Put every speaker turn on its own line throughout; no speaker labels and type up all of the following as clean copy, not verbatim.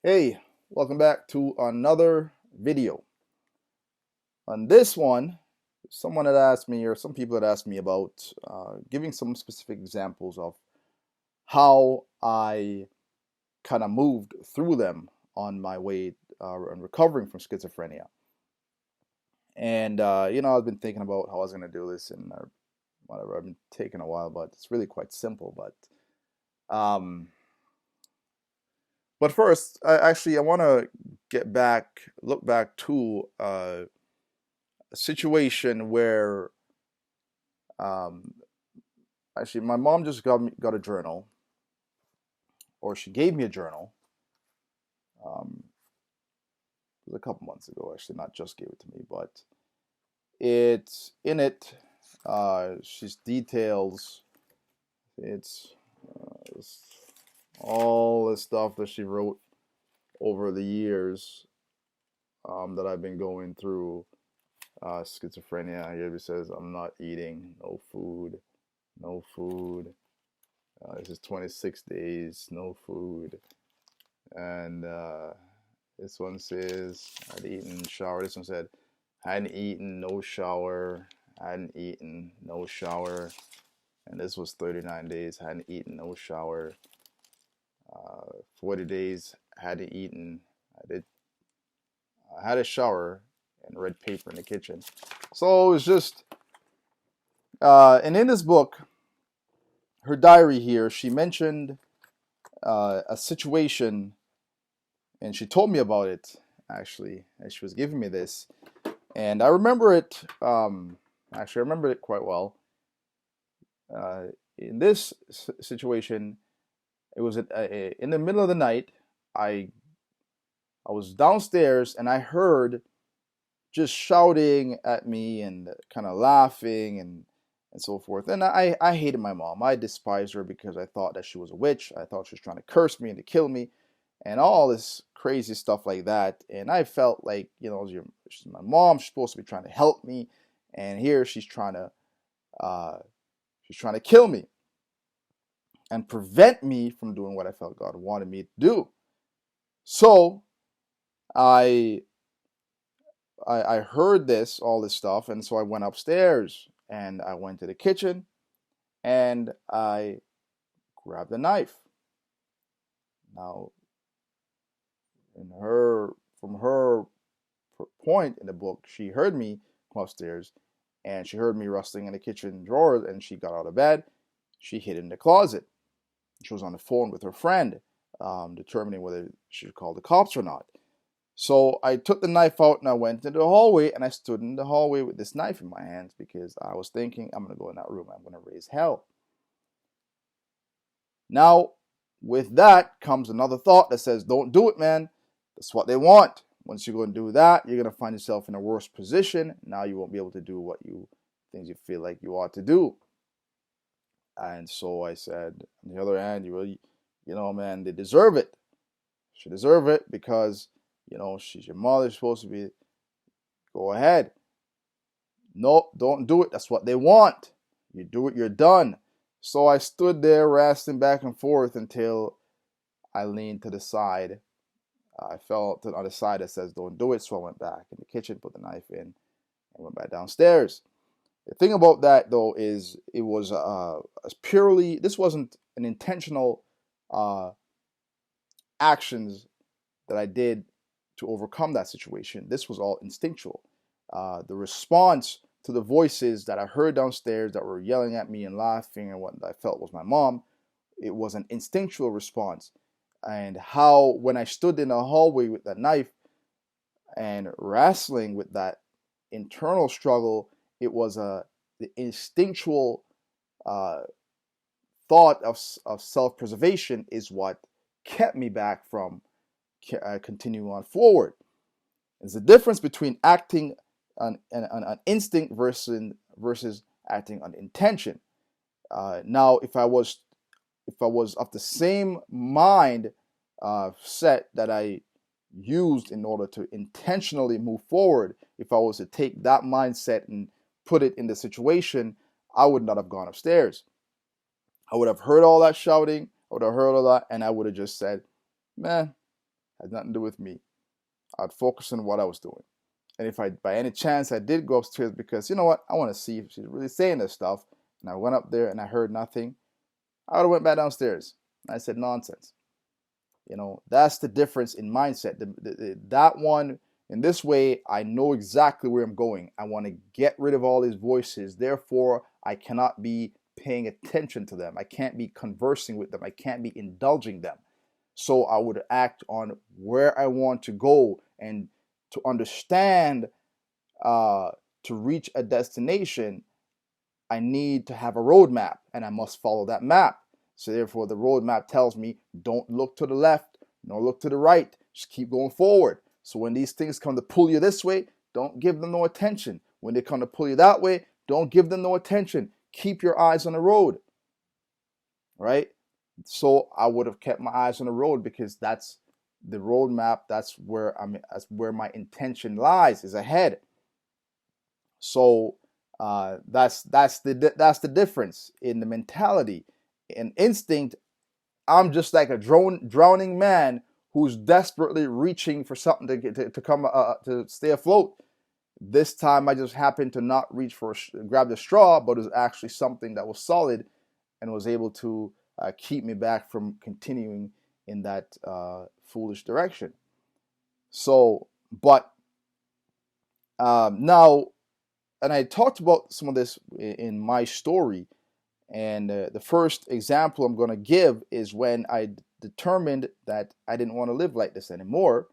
Hey, welcome back to another video. On this one, someone had asked me, or some people had asked me about giving some specific examples of how I kind of moved through them on my way and recovering from schizophrenia. And I've been thinking about how I was going to do this, and whatever. I've been taking a while, but it's really quite simple. Um, but first, I want to look back to a situation where um, actually my mom just got a journal, or she gave me a journal. Um, it was a couple months ago, actually, not just gave it to me, but it's in it. She's details. It's all the stuff that she wrote over the years that I've been going through schizophrenia. Here it says, I'm not eating, no food, no food. This is 26 days, no food. And this one says, I'd eaten, shower. This one said, hadn't eaten, no shower. Hadn't eaten, no shower. And this was 39 days, hadn't eaten, no shower. 40 days, hadn't eaten. I had a shower and read paper in the kitchen. So it was just, and in this book, her diary here, she mentioned a situation, and she told me about it actually, as she was giving me this, and I remember it. Actually, I remember it quite well. In this situation, it was in the middle of the night. I I was downstairs and I heard just shouting at me and kind of laughing and so forth. And I hated my mom. I despised her because I thought that she was a witch. I thought she was trying to curse me and to kill me and all this crazy stuff like that. And I felt like, she's my mom. She's supposed to be trying to help me. And here uh, she's trying to kill me and prevent me from doing what I felt God wanted me to do. So I I heard all this stuff, and so I went upstairs and I went to the kitchen and I grabbed a knife. Now, from her point in the book, she heard me come upstairs and she heard me rustling in the kitchen drawers, and she got out of bed. She hid in the closet. She was on the phone with her friend, determining whether she should call the cops or not. So I took the knife out and I went into the hallway, and I stood in the hallway with this knife in my hands because I was thinking, I'm going to go in that room. I'm going to raise hell. Now, with that comes another thought that says, don't do it, man. That's what they want. Once you go and do that, you're going to find yourself in a worse position. Now you won't be able to do things you feel like you ought to do. And so I said, on the other hand, man, they deserve it. She deserve it because, she's your mother. She's supposed to be, go ahead. No, don't do it. That's what they want. You do it, you're done. So I stood there wrestling back and forth until I leaned to the side. I fell to the other side that says don't do it. So I went back in the kitchen, put the knife in, and went back downstairs. The thing about that, though, is it was purely, this wasn't an intentional actions that I did to overcome that situation. This was all instinctual. The response to the voices that I heard downstairs that were yelling at me and laughing and what I felt was my mom, it was an instinctual response. And how, when I stood in the hallway with that knife and wrestling with that internal struggle, it was the instinctual thought of self-preservation is what kept me back from continuing on forward. There's a difference between acting on instinct versus acting on intention. Now, if I was of the same mind set that I used in order to intentionally move forward, if I was to take that mindset and put it in the situation, I would not have gone upstairs. I would have heard all that shouting, I would have heard all that, and I would have just said, man, Had nothing to do with me. I'd focus on what I was doing. And if I, by any chance, I did go upstairs because, you know what, I want to see if she's really saying this stuff, and I went up there and I heard nothing, I would have went back downstairs. And I said, nonsense. That's the difference in mindset. That one, in this way, I know exactly where I'm going. I want to get rid of all these voices. Therefore, I cannot be paying attention to them. I can't be conversing with them. I can't be indulging them. So I would act on where I want to go, and to understand, to reach a destination, I need to have a roadmap, and I must follow that map. So therefore, the roadmap tells me, don't look to the left, nor look to the right. Just keep going forward. So when these things come to pull you this way, don't give them no attention. When they come to pull you that way, don't give them no attention. Keep your eyes on the road, right? So I would have kept my eyes on the road, because that's the roadmap. That's where my intention lies, is ahead. So that's the difference in the mentality. And instinct, I'm just like a drowning man who's desperately reaching for something to come to stay afloat. This time, I just happened to not reach for grab the straw, but it was actually something that was solid and was able to keep me back from continuing in that foolish direction. So, but now, and I talked about some of this in my story. And the first example I'm going to give is when I determined that I didn't want to live like this anymore.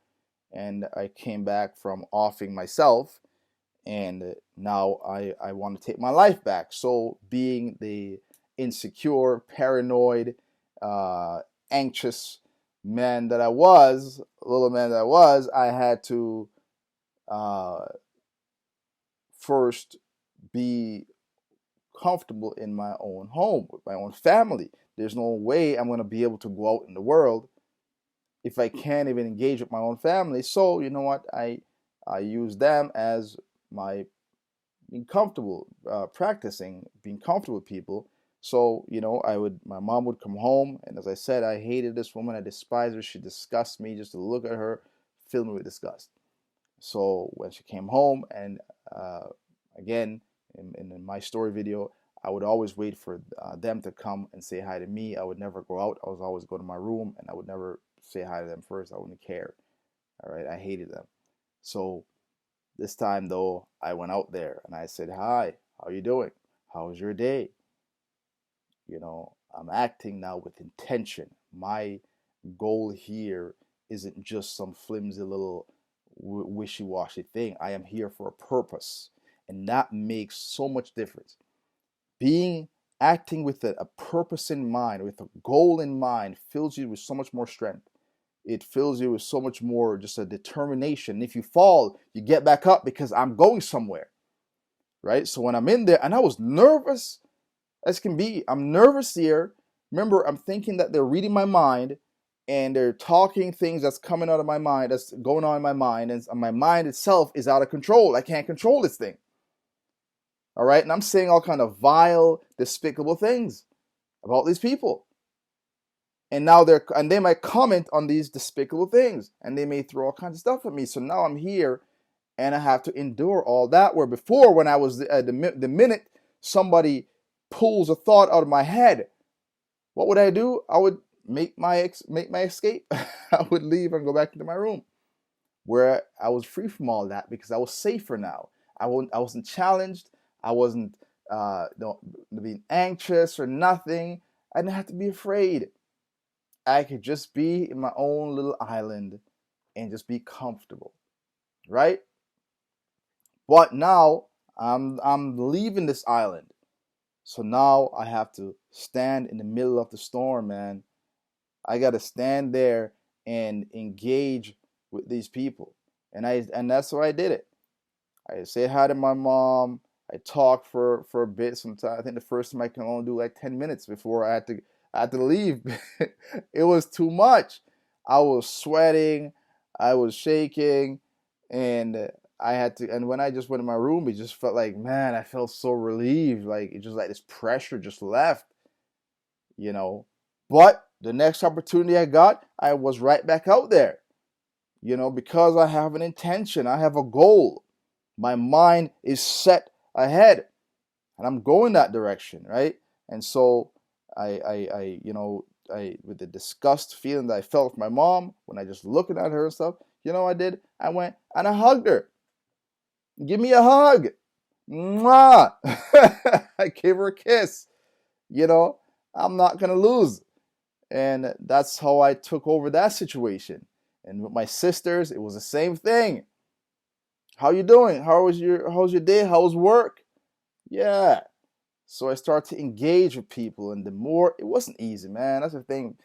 And I came back from offing myself. And now I want to take my life back. So being the insecure, paranoid, anxious man that I was, little man that I was, I had to first be comfortable in my own home with my own family. There's no way I'm going to be able to go out in the world if I can't even engage with my own family. So you know what, I use them as my being comfortable, practicing being comfortable with people. So my mom would come home, and as I said, I hated this woman. I despised her. She disgusts me. Just to look at her filled me with disgust. So when she came home, and again, in my story video, I would always wait for them to come and say hi to me. I would never go out. I was always go to my room, and I would never say hi to them first. I wouldn't care. All right, I hated them. So this time, though, I went out there and I said, hi, how you doing? How was your day? I'm acting now with intention. My goal here isn't just some flimsy little wishy-washy thing. I am here for a purpose. And that makes so much difference. Acting with a purpose in mind, with a goal in mind, fills you with so much more strength. It fills you with so much more just a determination. If you fall, you get back up because I'm going somewhere, right? So when I'm in there, and I was nervous as can be. I'm nervous here. Remember, I'm thinking that they're reading my mind, and they're talking things that's coming out of my mind, that's going on in my mind, and my mind itself is out of control. I can't control this thing. All right, and I'm saying all kind of vile, despicable things about these people. And now they might comment on these despicable things, and they may throw all kinds of stuff at me. So now I'm here, and I have to endure all that. Where before, when I was the minute somebody pulls a thought out of my head, what would I do? I would make my escape. I would leave and go back into my room, where I was free from all that because I was safer now. I wasn't challenged. I wasn't being anxious or nothing. I didn't have to be afraid. I could just be in my own little island and just be comfortable, right? But now I'm leaving this island. So now I have to stand in the middle of the storm, man. I got to stand there and engage with these people. And that's why I did it. I said hi to my mom. I talked for a bit. Sometimes I think the first time I can only do like 10 minutes before I had to leave. It was too much. I was sweating, I was shaking, and I had to. And when I just went in my room, it just felt like, man, I felt so relieved. Like it just like this pressure just left, you know. But the next opportunity I got, I was right back out there. because I have an intention, I have a goal. My mind is set ahead, and I'm going that direction, right? And so I with the disgust feeling that I felt for my mom when I just looking at her and stuff, I did. I went and I hugged her. Give me a hug. Mwah! I gave her a kiss. I'm not gonna lose. And that's how I took over that situation. And with my sisters, it was the same thing. How you doing? How's your day? How's work? Yeah. So I started to engage with people, and the more it wasn't easy, man. That's the thing.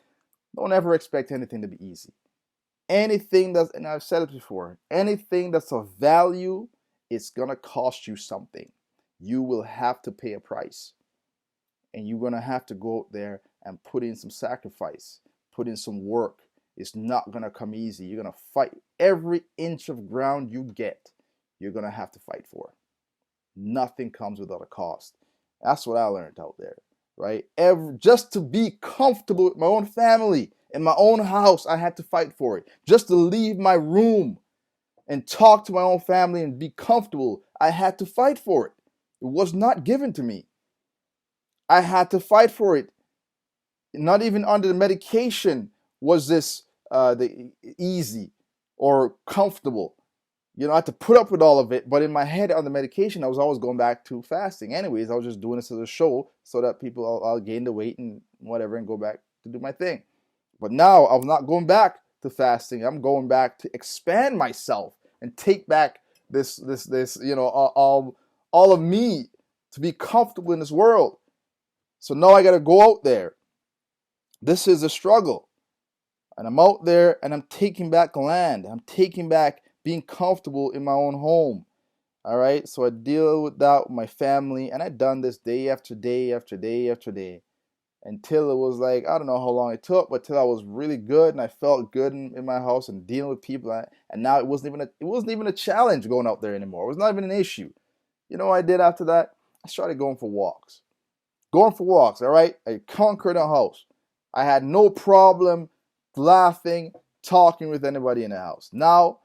Don't ever expect anything to be easy. Anything that's, and I've said it before, anything that's of value, it's gonna cost you something. You will have to pay a price, and you're gonna have to go out there and put in some sacrifice, put in some work. It's not gonna come easy. You're gonna fight every inch of ground you get. You're gonna have to fight for. Nothing comes without a cost. That's what I learned out there, right? Just to be comfortable with my own family in my own house, I had to fight for it. Just to leave my room and talk to my own family and be comfortable, I had to fight for it. It was not given to me. I had to fight for it. Not even under the medication was this the easy or comfortable. I had to put up with all of it, but in my head on the medication, I was always going back to fasting. Anyways, I was just doing this as a show so that I'll gain the weight and whatever and go back to do my thing. But now I'm not going back to fasting. I'm going back to expand myself and take back this all of me to be comfortable in this world. So now I got to go out there. This is a struggle. And I'm out there and I'm taking back land. I'm taking back being comfortable in my own home. All right. So I deal with that with my family. And I've done this day after day after day after day until it was like, I don't know how long it took, but till I was really good and I felt good in my house and dealing with people. And now it wasn't even a challenge going out there anymore. It was not even an issue. You know what I did after that? I started going for walks. Going for walks. All right. I conquered a house. I had no problem laughing, talking with anybody in the house. Now,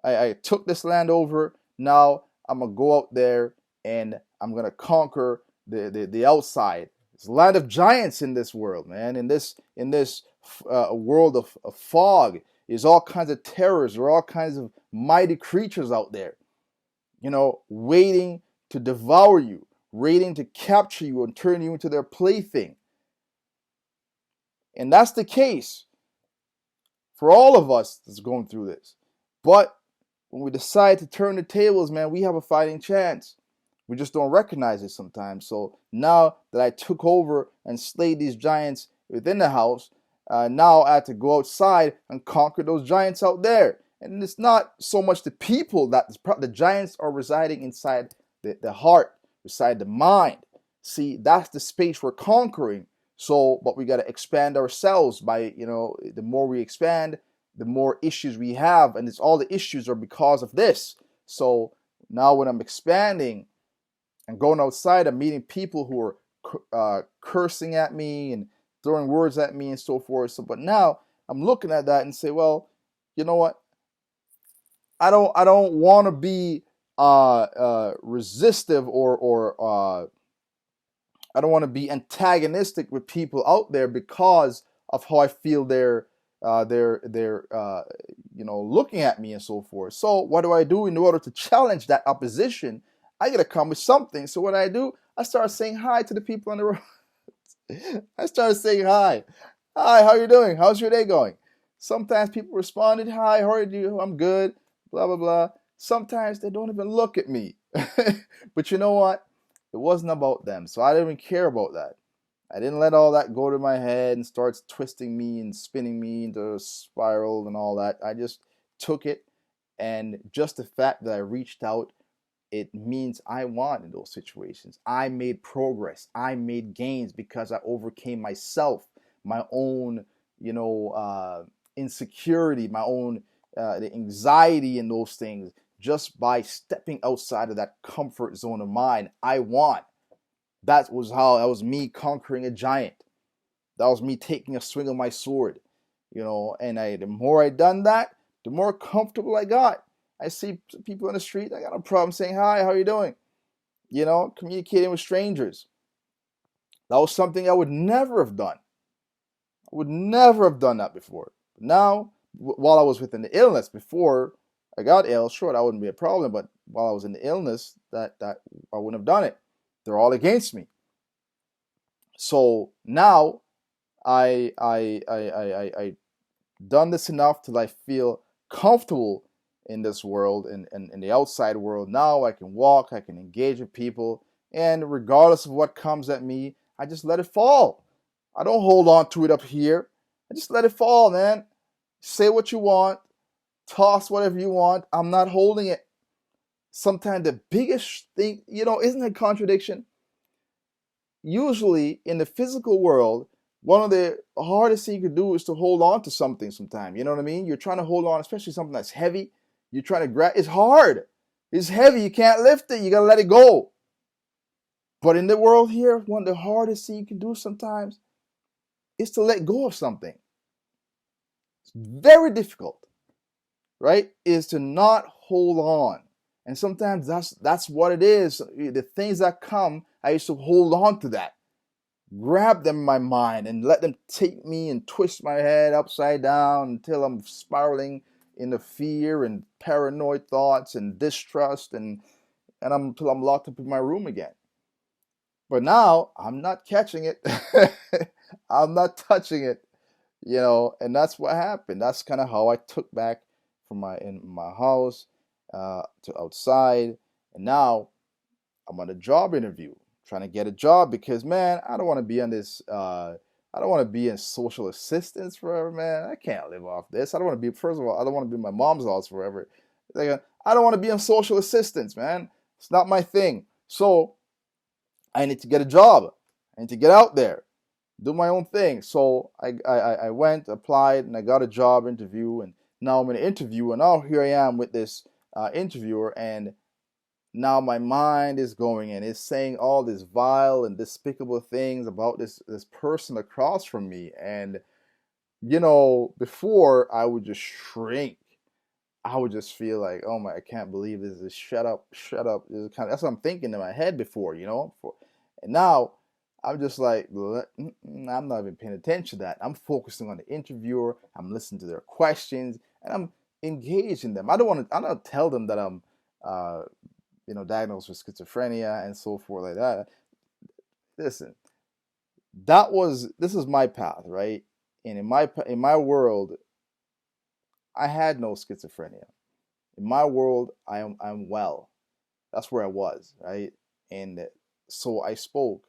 I took this land over. Now, I'm going to go out there and I'm going to conquer the outside. There's a land of giants in this world, man. In this world of fog, there's all kinds of terrors. There are all kinds of mighty creatures out there, waiting to devour you, waiting to capture you and turn you into their plaything. And that's the case for all of us that's going through this. But when we decide to turn the tables, man, we have a fighting chance. We just don't recognize it sometimes. So now that I took over and slayed these giants within the house, now I have to go outside and conquer those giants out there. And it's not so much the people that the giants are residing inside the heart, inside the mind. See, that's the space we're conquering. So, but we got to expand ourselves by, the more we expand, the more issues we have. And all the issues are because of this. So now when I'm expanding and going outside, I'm meeting people who are cursing at me and throwing words at me and so forth. So, but now I'm looking at that and say, well, you know what? I don't want to be resistive or I don't want to be antagonistic with people out there because of how I feel they're looking at me and so forth. So what do I do in order to challenge that opposition? I gotta come with something. So what I do, I start saying hi to the people on the road. I start saying hi. Hi, how you doing? How's your day going? Sometimes people responded, hi, how are you? I'm good, blah, blah, blah. Sometimes they don't even look at me. But you know what? It wasn't about them, so I didn't even care about that. I didn't let all that go to my head and start twisting me and spinning me into a spiral and all that. I just took it, and just the fact that I reached out, it means I won in those situations. I made progress. I made gains because I overcame myself, my own, insecurity, my own the anxiety and those things. Just by stepping outside of that comfort zone of mine, I won. That was me conquering a giant. That was me taking a swing of my sword, and the more I done that, the more comfortable I got. I see people on the street, I got no problem saying hi, how are you doing? Communicating with strangers. That was something I would never have done. I would never have done that before. Now, while I was within the illness, before I got ill, sure, that wouldn't be a problem. But while I was in the illness, that I wouldn't have done it. They're all against me. So now I done this enough till I feel comfortable in this world and in the outside world. Now I can walk, I can engage with people, and regardless of what comes at me, I just let it fall. I don't hold on to it up here. I just let it fall, man. Say what you want, toss whatever you want. I'm not holding it. Sometimes the biggest thing, isn't it a contradiction? Usually in the physical world, one of the hardest things you can do is to hold on to something sometimes. You know what I mean? You're trying to hold on, especially something that's heavy. You're trying to grab. It's hard. It's heavy. You can't lift it. You got to let it go. But in the world here, one of the hardest things you can do sometimes is to let go of something. It's very difficult, right? Is to not hold on. And sometimes that's what it is. The things that come, I used to hold on to that. Grab them in my mind and let them take me and twist my head upside down until I'm spiraling into fear and paranoid thoughts and distrust and until I'm locked up in my room again. But now I'm not catching it. I'm not touching it, and that's what happened. That's kind of how I took back from in my house to outside, and now I'm on a job interview, trying to get a job because, man, I don't want to be on this. I don't want to be in social assistance forever, man. I can't live off this. I don't want to be. First of all, I don't want to be in my mom's house forever. Like, I don't want to be on social assistance, man. It's not my thing. So I need to get a job. I need to get out there, do my own thing. So I went, applied, and I got a job interview, and now I'm in an interview, and now here I am with this interviewer, and now my mind is going and it's saying all these vile and despicable things about this person across from me. And before I would just shrink. I would just feel like, oh my, I can't believe this. Is shut up, shut up. That's what I'm thinking in my head before, and now I'm just like, I'm not even paying attention to that. I'm focusing on the interviewer. I'm listening to their questions and I'm engaged in them. I don't tell them that I'm diagnosed with schizophrenia and so forth like that. Listen, this is my path, right? And in my world, I had no schizophrenia. In my world, I'm well. That's where I was, right? And so I spoke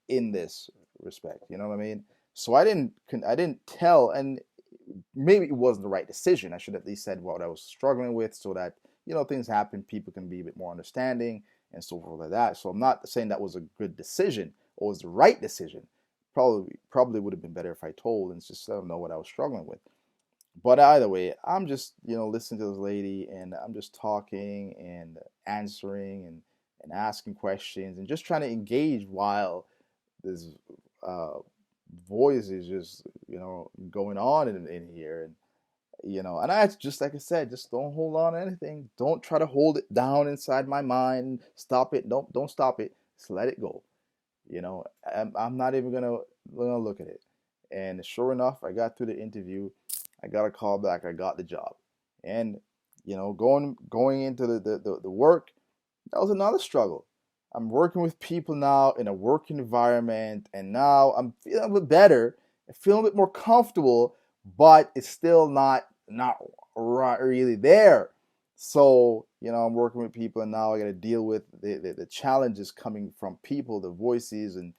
in this respect. You know what I mean? So I didn't tell, and maybe it wasn't the right decision. I should have at least said what I was struggling with, so that things happen, people can be a bit more understanding and so forth like that. So I'm not saying that was a good decision or was the right decision. Probably would have been better if I told and just let them know what I was struggling with. But either way, I'm just listening to this lady and I'm just talking and answering and asking questions and just trying to engage while this voice is just going on in here. And I just, like I said, just don't hold on to anything. Don't try to hold it down inside my mind. Stop it. Don't stop it. Just let it go. I'm not even gonna look at it. And sure enough, I got through the interview. I got a call back. I got the job. And going into the work, that was another struggle. I'm working with people now in a work environment, and now I'm feeling a bit better. I feel a bit more comfortable, but it's still not really there. So I'm working with people, and now I got to deal with the challenges coming from people, the voices, and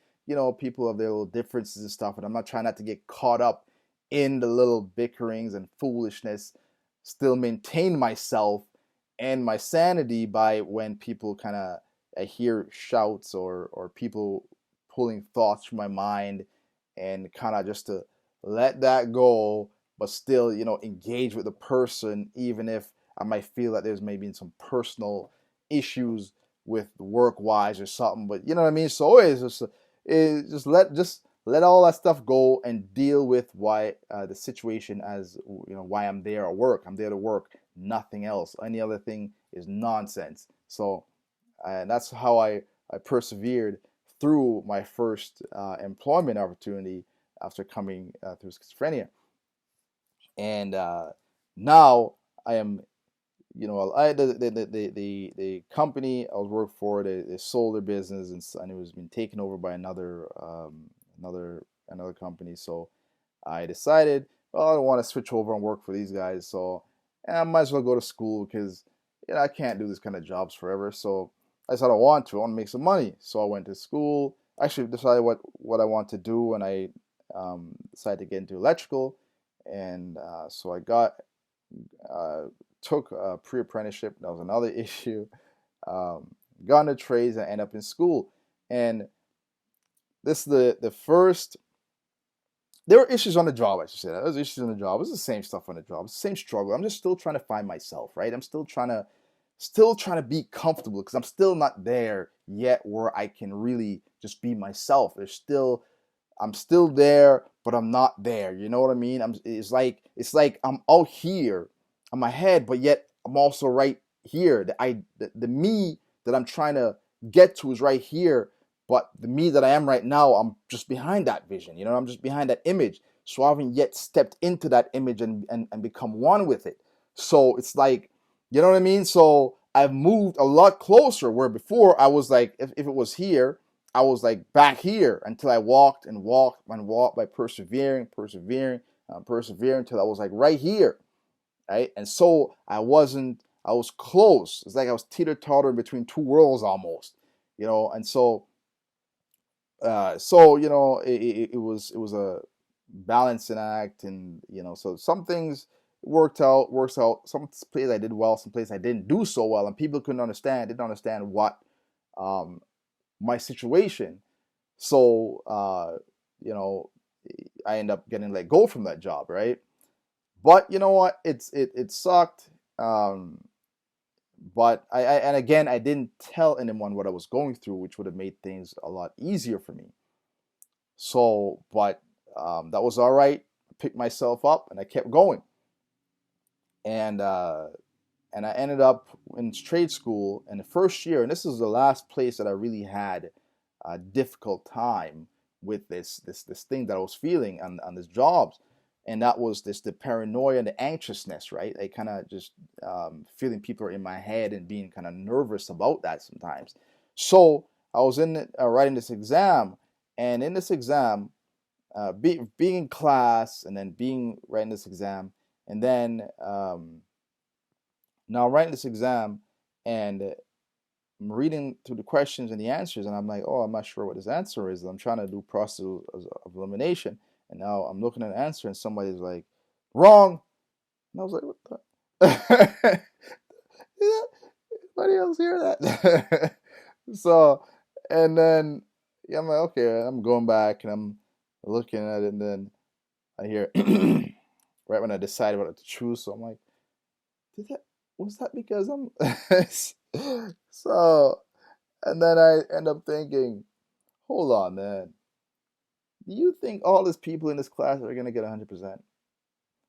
people have their little differences and stuff. And I'm not trying not to get caught up in the little bickerings and foolishness. Still maintain myself and my sanity by when people kind of I hear shouts or people pulling thoughts from my mind, and kind of just to let that go, but still, engage with the person, even if I might feel that there's maybe some personal issues with work wise or something. But you know what I mean? So it's just let all that stuff go and deal with why the situation, as why I'm there at work. I'm there to work, nothing else. Any other thing is nonsense. So that's how I persevered through my first employment opportunity after coming through schizophrenia. And now I am, the company I was working for, they sold their business, and it was been taken over by another company. So I decided, well, I don't want to switch over and work for these guys, so I might as well go to school because I can't do this kind of jobs forever. So I said I want to. I want to make some money. So I went to school. Actually, decided what I want to do, and I decided to get into electrical. And so I uh, took a pre-apprenticeship. That was another issue. Got into trades and ended up in school. And this is the first. There were issues on the job, I should say that. There was issues on the job. It's the same stuff on the job. It's the same struggle. I'm just still trying to find myself, right? I'm still trying to be comfortable because I'm still not there yet where I can really just be myself. I'm still there, but I'm not there. You know what I mean? It's like I'm out here on my head, but yet I'm also right here. The me that I'm trying to get to is right here, but the me that I am right now, I'm just behind that vision. I'm just behind that image. So I haven't yet stepped into that image and become one with it. So it's like, you know what I mean? So I've moved a lot closer where before I was like, if it was here, I was like back here until I walked and walked and walked by persevering until I was like right here, right? And so I was close. It's like I was teeter-tottering between two worlds almost, and it was a balancing act, and so some things works out. Some plays I did well, some plays I didn't do so well, and people didn't understand what um, my situation. So you know, I end up getting let go from that job, right? But you know what? It sucked. But and again, I didn't tell anyone what I was going through, which would have made things a lot easier for me. So, but that was all right. I picked myself up and I kept going. And and I ended up in trade school in the first year, and this is the last place that I really had a difficult time with this thing that I was feeling on this jobs, and that was the paranoia and the anxiousness, right? I kind of just feeling people are in my head and being kind of nervous about that sometimes. So I was writing this exam, and in this exam, being in class and then being writing this exam, and then now I'm writing this exam, and I'm reading through the questions and the answers, and I'm like, oh, I'm not sure what this answer is. I'm trying to do process of elimination, and now I'm looking at an answer, and somebody's like, wrong. And I was like, what the? Did anybody else hear that? So, and then yeah, I'm like, okay, I'm going back and I'm looking at it, and then I hear right when I decided what to choose. So I'm like, did that was that because I'm so, and then I end up thinking, hold on, man. Do you think all these people in this class are gonna get 100%?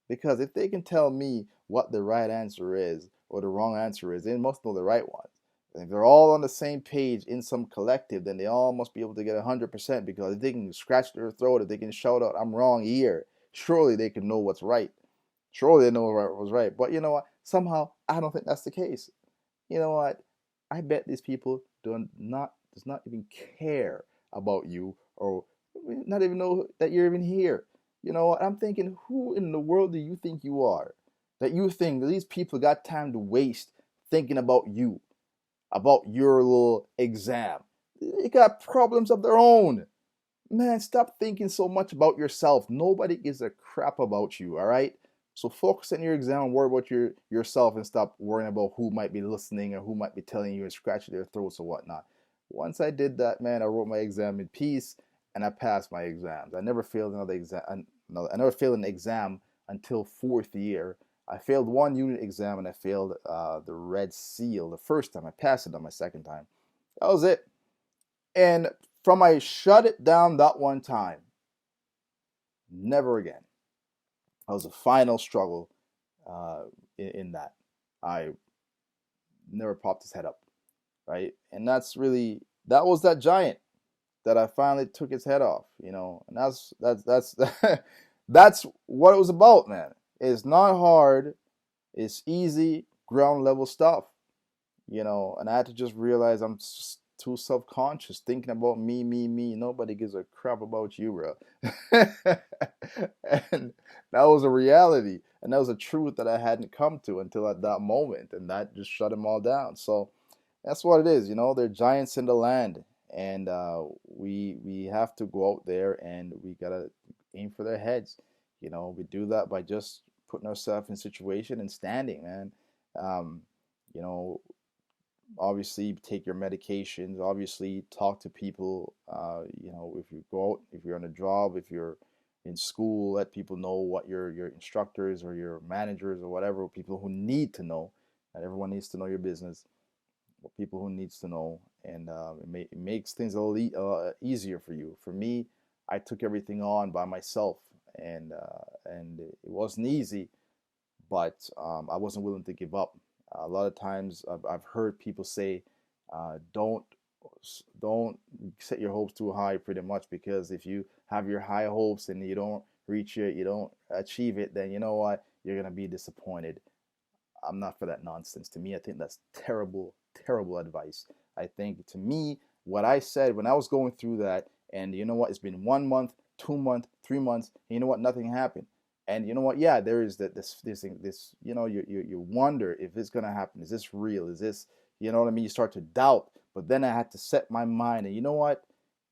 Because if they can tell me what the right answer is or the wrong answer is, they must know the right ones. And if they're all on the same page in some collective, then they all must be able to get 100%, because if they can scratch their throat, if they can shout out, I'm wrong here, surely they can know what's right. Surely they know what was right. But you know what? Somehow, I don't think that's the case. You know what? I bet these people does not even care about you, or not even know that you're even here. You know what? I'm thinking, who in the world do you think you are? That you think that these people got time to waste thinking about you, about your little exam. They got problems of their own. Man, stop thinking so much about yourself. Nobody gives a crap about you, all right? So focus on your exam and worry about yourself, and stop worrying about who might be listening or who might be telling you and scratching their throats or whatnot. Once I did that, man, I wrote my exam in peace and I passed my exams. I never failed another exam. No, I never failed an exam until fourth year. I failed one unit exam and I failed the red seal the first time. I passed it on my second time. That was it. And from I shut it down that one time, Never again. That was a final struggle uh, in that. I never popped his head up, right? And that's really, that was that giant that I finally took his head off, and that's that's what it was about, man. It's not hard, it's easy, ground level stuff, and I had to just realize I'm just too self-conscious thinking about me, me, me. Nobody gives a crap about you, bro. And that was a reality, and that was a truth that I hadn't come to until at that moment, and that just shut them all down. So that's what it is. They're giants in the land, and we have to go out there and we gotta aim for their heads. We do that by just putting ourselves in situation and standing, man. Um, you know, Obviously take your medications. Obviously talk to people. If you go out, if you're on a job, if you're in school, let people know what your instructors or your managers or whatever, people who need to know. Not everyone needs to know your business, people who needs to know, and it makes things a little easier for you. For me, I took everything on by myself, and it wasn't easy, but I wasn't willing to give up. A lot of times, I've heard people say, don't set your hopes too high, pretty much, because if you have your high hopes and you don't reach it, you don't achieve it, then you know what? You're gonna be disappointed. I'm not for that nonsense. To me, I think that's terrible, terrible advice. I think, to me, what I said when I was going through that, and you know what, it's been 1 month, 2 months, 3 months, and you know what, nothing happened. And you know what, yeah, there is that this you wonder if it's gonna happen. Is this real? Is this, what I mean? You start to doubt. But then I had to set my mind, and you know what?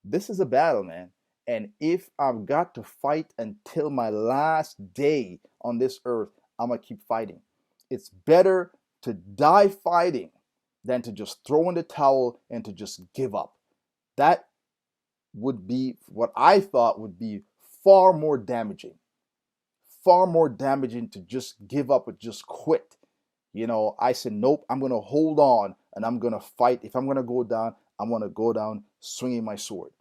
This is a battle, man. And if I've got to fight until my last day on this earth, I'm gonna keep fighting. It's better to die fighting than to just throw in the towel and to just give up. That would be what I thought would be far more damaging. Far more damaging to just give up or just quit. I said, nope, I'm going to hold on and I'm going to fight. If I'm going to go down, I'm going to go down swinging my sword.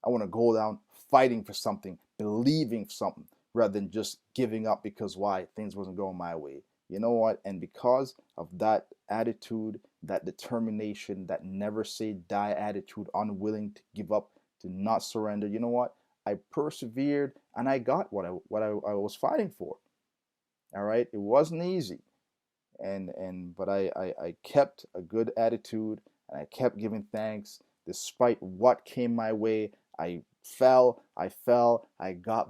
I want to go down fighting for something, believing something, rather than just giving up because why? Things wasn't going my way. You know what? And because of that attitude, that determination, that never say die attitude, unwilling to give up, to not surrender, you know what? I persevered and I got what I was fighting for. All right? It wasn't easy. But I kept a good attitude and I kept giving thanks despite what came my way. I got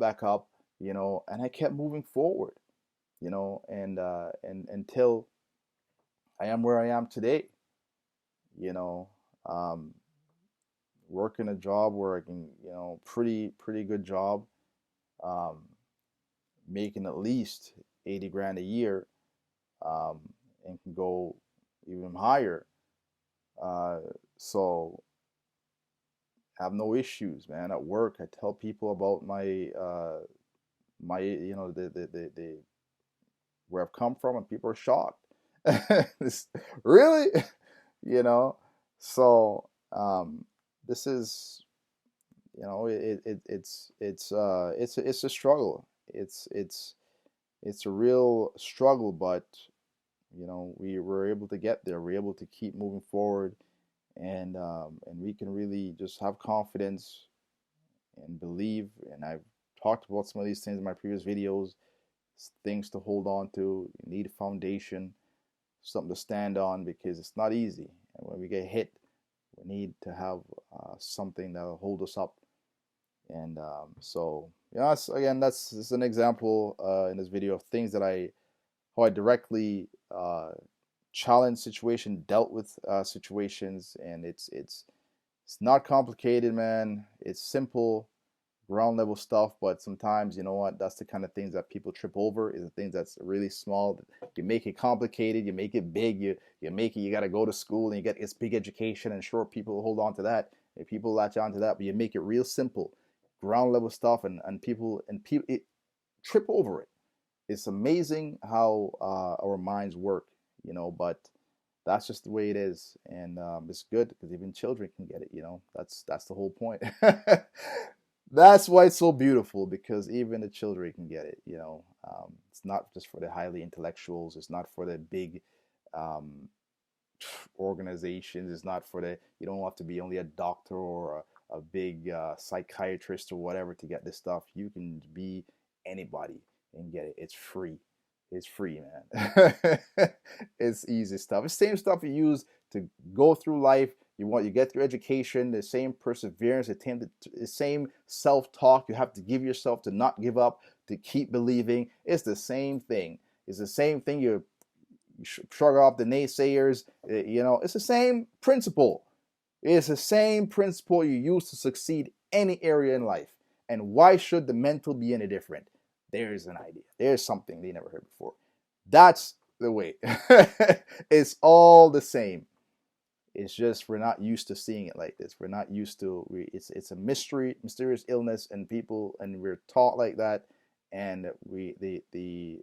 back up, and I kept moving forward, and until I am where I am today, you know, um, working a job where I can, pretty good job, um, making at least 80 grand a year, um, and can go even higher. Uh, so I have no issues, man. At work, I tell people about my the where I've come from, and people are shocked. Really, you know. So this is, it's a struggle. It's a real struggle, but we were able to get there. We're able to keep moving forward, and we can really just have confidence and believe. And I've talked about some of these things in my previous videos. Things to hold on to. You need a foundation, something to stand on, because it's not easy. And when we get hit, we need to have something that will hold us up. And so, again, that's just an example in this video of things that how I directly challenge situation, dealt with situations, and it's not complicated, man. It's simple, ground level stuff. But sometimes, you know what, that's the kind of things that people trip over, is the things that's really small. You make it complicated, you make it big, you make it, you got to go to school and you get this big education, and sure, people hold on to that, and people latch on to that, but you make it real simple, ground level stuff, and people it trip over it. It's amazing how our minds work, but that's just the way it is. And it's good because even children can get it. That's the whole point. That's why it's so beautiful, because even the children can get it. It's not just for the highly intellectuals. It's not for the big um, organizations. It's not for the, you don't have to be only a doctor or a big psychiatrist or whatever to get this stuff. You can be anybody and get it. It's free. It's free, man. It's easy stuff. It's the same stuff you use to go through life. You get your education, the same perseverance, the same self-talk you have to give yourself to not give up, to keep believing. It's the same thing. It's the same thing. You shrug off the naysayers. It's the same principle. It's the same principle you use to succeed any area in life. And why should the mental be any different? There's an idea. There's something they never heard before. That's the way. It's all the same. It's just we're not used to seeing it like this. We're not used to. It's a mysterious illness, and we're taught like that, and the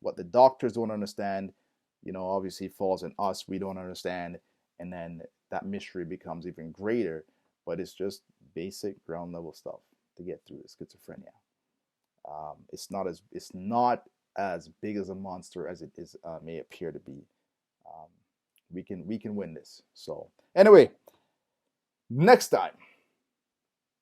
what the doctors don't understand, obviously falls on us. We don't understand, and then that mystery becomes even greater. But it's just basic ground level stuff to get through the schizophrenia. It's not as big as a monster as it is may appear to be. Um, we can win this. So anyway, next time